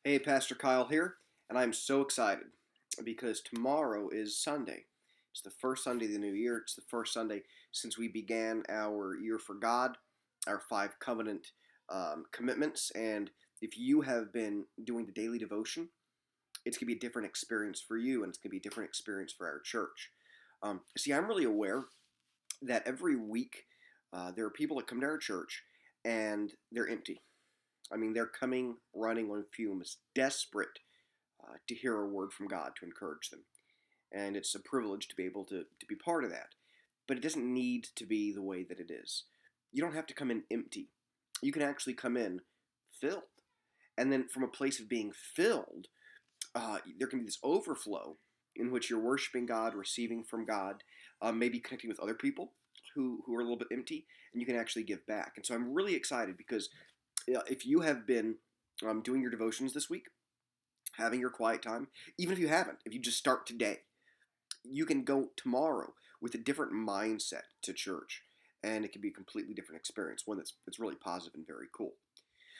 Hey, Pastor Kyle here, and I'm so excited because tomorrow is Sunday. It's the first Sunday of the new year. It's the first Sunday since we began our year for God, our five covenant commitments. And if you have been doing the daily devotion, it's going to be a different experience for you, and it's going to be a different experience for our church. See, I'm really aware that every week there are people that come to our church and they're empty. I mean, they're coming running on fumes, desperate to hear a word from God to encourage them. And it's a privilege to be able to be part of that. But it doesn't need to be the way that it is. You don't have to come in empty. You can actually come in filled. And then from a place of being filled, there can be this overflow in which you're worshiping God, receiving from God, maybe connecting with other people who are a little bit empty, and you can actually give back. And so I'm really excited because if you have been doing your devotions this week, having your quiet time, even if you haven't, if you just start today, you can go tomorrow with a different mindset to church, and it can be a completely different experience, one that's really positive and very cool.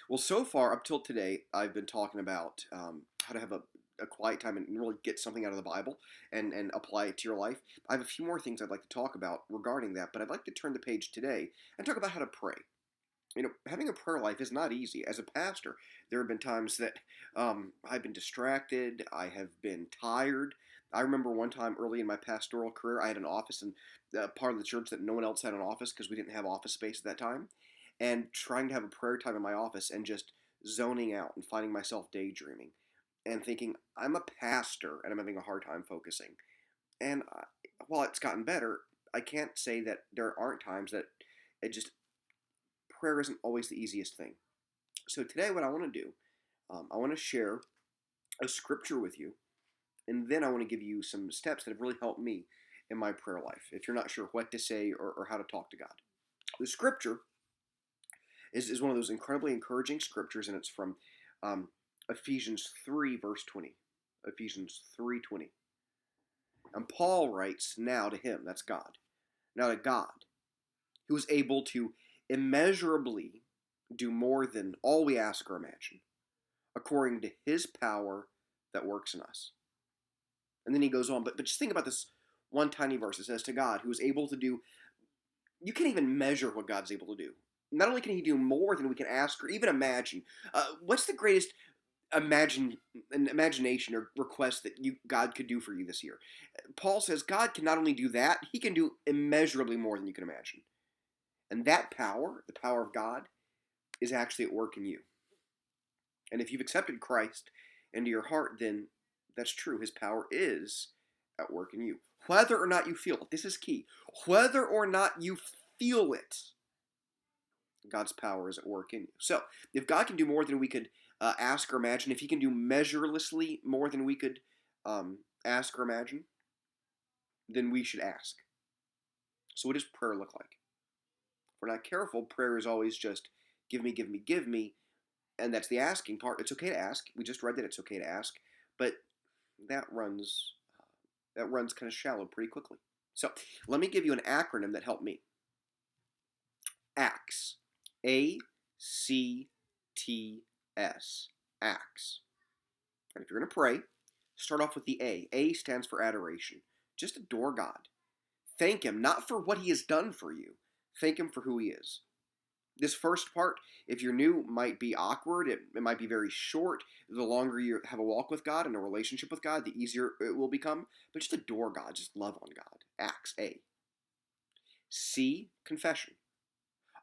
Well, so far up till today, I've been talking about how to have a quiet time and really get something out of the Bible and apply it to your life. I have a few more things I'd like to talk about regarding that, but I'd like to turn the page today and talk about how to pray. Having a prayer life is not easy. As a pastor, there have been times that I've been distracted, I have been tired. I remember one time early in my pastoral career, I had an office in part of the church that no one else had an office because we didn't have office space at that time, and trying to have a prayer time in my office and just zoning out and finding myself daydreaming and thinking, I'm a pastor and I'm having a hard time focusing. And while it's gotten better, I can't say that there aren't times that it just prayer isn't always the easiest thing. So today, what I want to do, I want to share a scripture with you, and then I want to give you some steps that have really helped me in my prayer life. If you're not sure what to say or how to talk to God, the scripture is one of those incredibly encouraging scriptures, and it's from Ephesians 3, verse 20. Ephesians 3:20. And Paul writes, now to him, that's God, now to God, who is able to immeasurably do more than all we ask or imagine, according to his power that works in us. And then he goes on, but just think about this one tiny verse. It says, to God, who is able to do, you can't even measure what God's able to do. Not only can he do more than we can ask or even imagine, what's the greatest imagination or request that God could do for you this year? Paul says God can not only do that, he can do immeasurably more than you can imagine. And that power, the power of God, is actually at work in you. And if you've accepted Christ into your heart, then that's true. His power is at work in you. Whether or not you feel it, this is key. Whether or not you feel it, God's power is at work in you. So, if God can do more than we could ask or imagine, if he can do measurelessly more than we could ask or imagine, then we should ask. So, what does prayer look like? If we're not careful, prayer is always just give me, give me, give me, and that's the asking part. It's okay to ask. We just read that it's okay to ask, but that runs kind of shallow pretty quickly. So let me give you an acronym that helped me. ACTS. ACTS. ACTS. And if you're going to pray, start off with the A. A stands for adoration. Just adore God. Thank him, not for what he has done for you. Thank him for who he is. This first part, if you're new, might be awkward. It might be very short. The longer you have a walk with God and a relationship with God, the easier it will become. But just adore God. Just love on God. Acts, A. C, confession.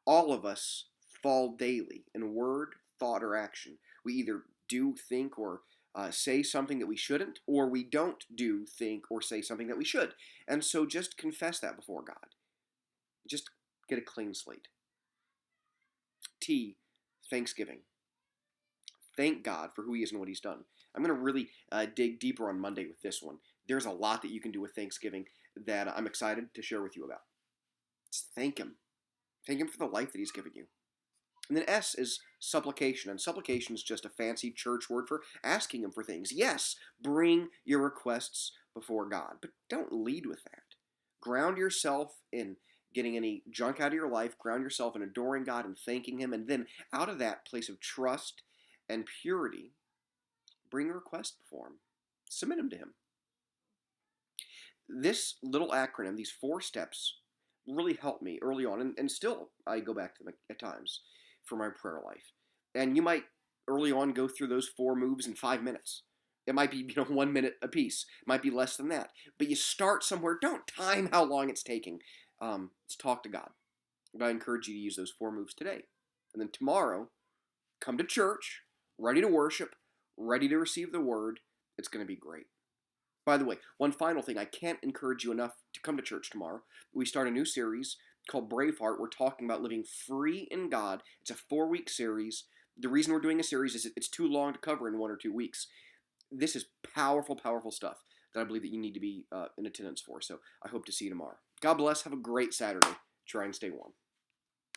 All of us fall daily in word, thought, or action. We either do, think, or say something that we shouldn't, or we don't do, think, or say something that we should. And so just confess that before God. Just get a clean slate. T, thanksgiving. Thank God for who he is and what he's done. I'm going to really dig deeper on Monday with this one. There's a lot that you can do with Thanksgiving that I'm excited to share with you about. Just thank him. Thank him for the life that he's given you. And then S is supplication. And supplication is just a fancy church word for asking him for things. Yes, bring your requests before God, but don't lead with that. Ground yourself in getting any junk out of your life. Ground yourself in adoring God and thanking him. And then out of that place of trust and purity, bring a request before Him. Submit them to Him. This little acronym, these 4 steps, really helped me early on, and still I go back to them at times for my prayer life. And you might early on go through those 4 moves in 5 minutes. It might be 1 minute a piece. It might be less than that. But you start somewhere. Don't time how long it's taking. Let's talk to God. But I encourage you to use those 4 moves today. And then tomorrow, come to church, ready to worship, ready to receive the word. It's going to be great. By the way, one final thing, I can't encourage you enough to come to church tomorrow. We start a new series called Braveheart. We're talking about living free in God. It's a 4-week series. The reason we're doing a series is it's too long to cover in 1 or 2 weeks. This is powerful, powerful stuff that I believe that you need to be in attendance for. So I hope to see you tomorrow. God bless. Have a great Saturday. Try and stay warm.